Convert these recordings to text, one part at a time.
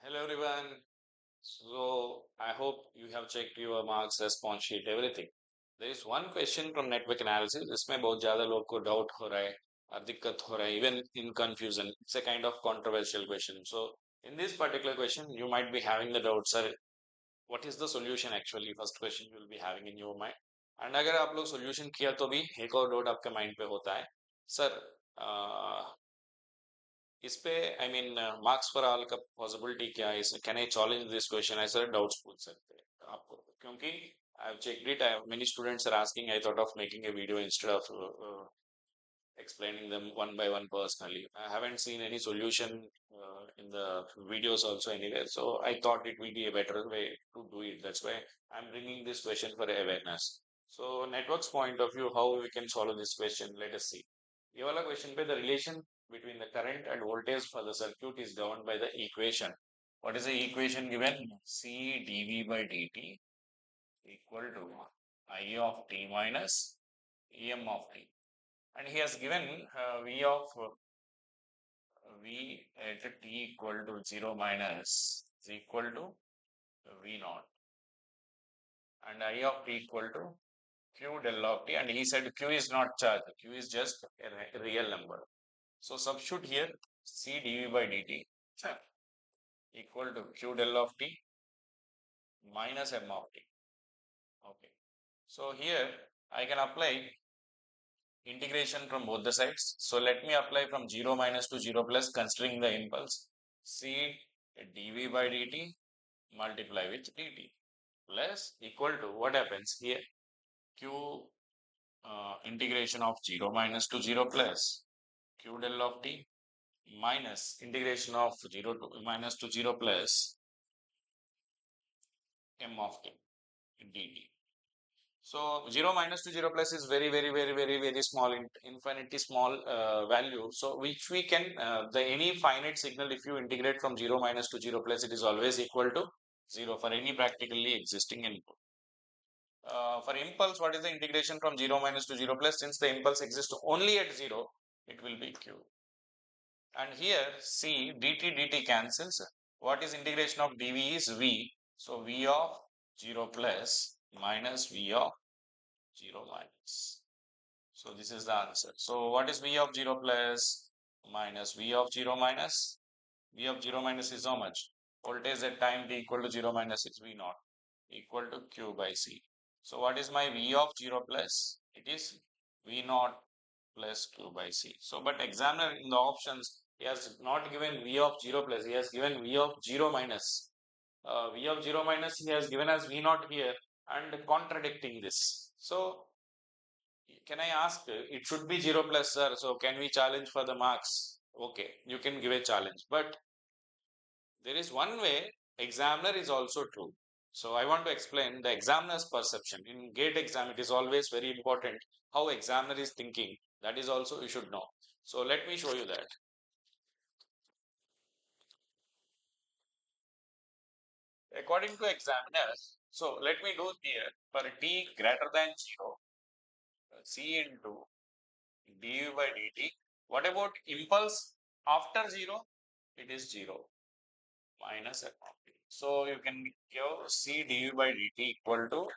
Hello everyone. So I hope you have checked your marks, response sheet, everything. There is one question from network analysis. इसमें बहुत ज़्यादा लोग को doubt हो रहा है और दिक्कत हो रहा है, even in confusion. It's a kind of controversial question. So in this particular question, you might be having the doubt, sir, what is the solution actually? First question you will be having in your mind. And अगर आप लोग solution किया तो भी एक और doubt आपके mind पे होता है, sir, इस पे I mean marks for all का पॉसिबिलिटी क्या है इसमें can I challenge this question ऐसा डाउट्स पूछ सकते हैं आपको क्योंकि I have checked it I many students are asking I thought of making a video instead of explaining them one by one personally. I haven't seen any solution in the videos also anywhere, so I thought it will be a better way to do it. That's why I'm bringing this question for awareness. So, network's point of view, how we can solve this question, let us see. ये वाला question पे the relation between the current and voltage for the circuit is governed by the equation. What is the equation given? C dV by dt equal to I of t minus Em of t. And he has given V of V at t equal to 0 minus is equal to V naught and I of t equal to Q del of t, and he said Q is not charge, Q is just a real number. So substitute here C dV by dt equal to Q del of t minus M of t. Okay. So here I can apply integration from both the sides. So let me apply from 0 minus to 0 plus considering the impulse. C dV by dt multiply with dt plus equal to what happens here q integration of 0 minus to 0 plus q del of t minus integration of 0 to minus to 0 plus m of t dt. So 0 minus to 0 plus is very small, infinitely small value. So which we can, the any finite signal, if you integrate from 0 minus to 0 plus, it is always equal to 0 for any practically existing input. For impulse, what is the integration from 0 minus to 0 plus? Since the impulse exists only at 0, it will be q. And here, C, dt cancels. What is integration of dv is v. So v of 0 plus minus v of 0 minus. So this is the answer. So what is v of 0 plus minus v of 0 minus? V of 0 minus is how much? Voltage at time t equal to 0 minus is v naught equal to q by c. So what is my v of 0 plus? It is v naught plus q by c. So but examiner in the options, he has not given v of 0 plus, he has given v of 0 minus. V of 0 minus he has given as v naught here and contradicting this. So can I ask, it should be 0 plus, sir. So can we challenge for the marks? Okay, you can give a challenge. But there is one way examiner is also true. So I want to explain the examiner's perception. In GATE exam, it is always very important how examiner is thinking. That is also you should know. So let me show you that. According to examiners, so let me do here for t greater than 0, C into du by dt. What about impulse after 0? It is 0 minus f of t. So you can give C du by dt equal to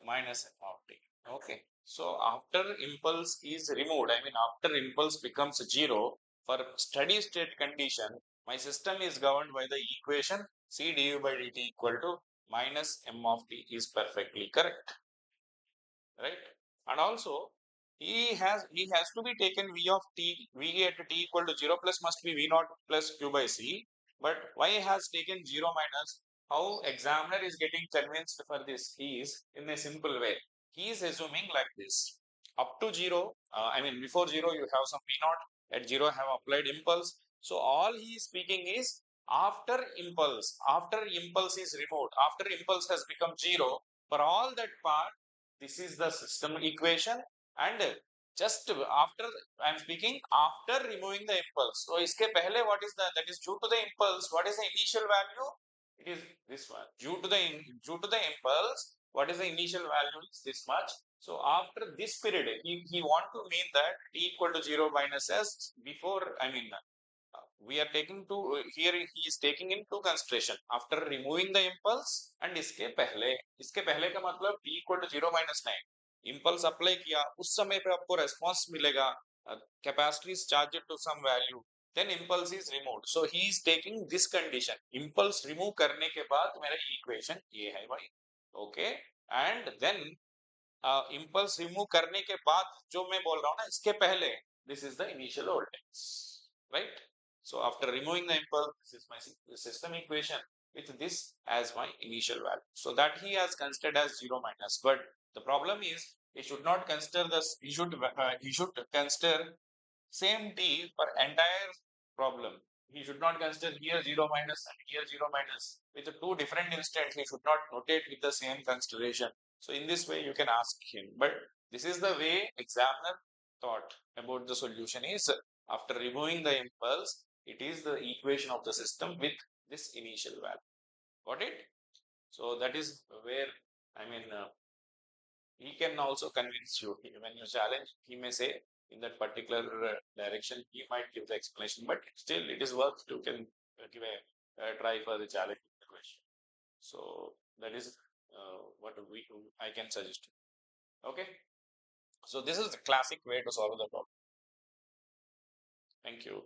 minus f of t. Okay. So after impulse is removed, I mean after impulse becomes 0, for steady state condition, my system is governed by the equation C du by dt equal to minus m of t is perfectly correct, right? And also he has to be taken v of t, v at t equal to 0 plus must be v naught plus q by c. But why he has taken 0 minus? How examiner is getting convinced for this? He is in a simple way. He is assuming like this. Up to 0, I mean before 0 you have some v naught, at 0 have applied impulse. So all he is speaking is after impulse is removed, after impulse has become 0, for all that part, this is the system equation, and just after I am speaking after removing the impulse. So iske pehle what is the, that is due to the impulse, what is the initial value? It is this one. Due to the impulse, what is the initial value is this much. So after this period, he want to mean that t equal to 0 minus s before, I mean we are taking to here he is taking into consideration after removing the impulse and इसके पहले का मतलब t equal to 0 minus 9 impulse apply किया उस समय पे आपको response मिलेगा capacity is charged to some value then impulse is removed so he is taking this condition impulse remove करने के बाद मेरा equation ये है भाई okay and then impulse remove करने के बाद जो मैं बोल रहा हूँ ना इसके पहले this is the initial voltage right so after removing the impulse this is my system equation with this as my initial value so that he has considered as 0 minus but the problem is he should not consider this he should consider same t for entire problem he should not consider here 0 minus and here 0 minus with the two different instants he should not notate with the same consideration so in this way you can ask him but this is the way examiner thought about the solution is after removing the impulse it is the equation of the system with this initial value got it so that is where I mean he can also convince you when you challenge he may say in that particular direction he might give the explanation but still it is worth to can give a try for the challenge question so that is what I can suggest okay so this is the classic way to solve the problem thank you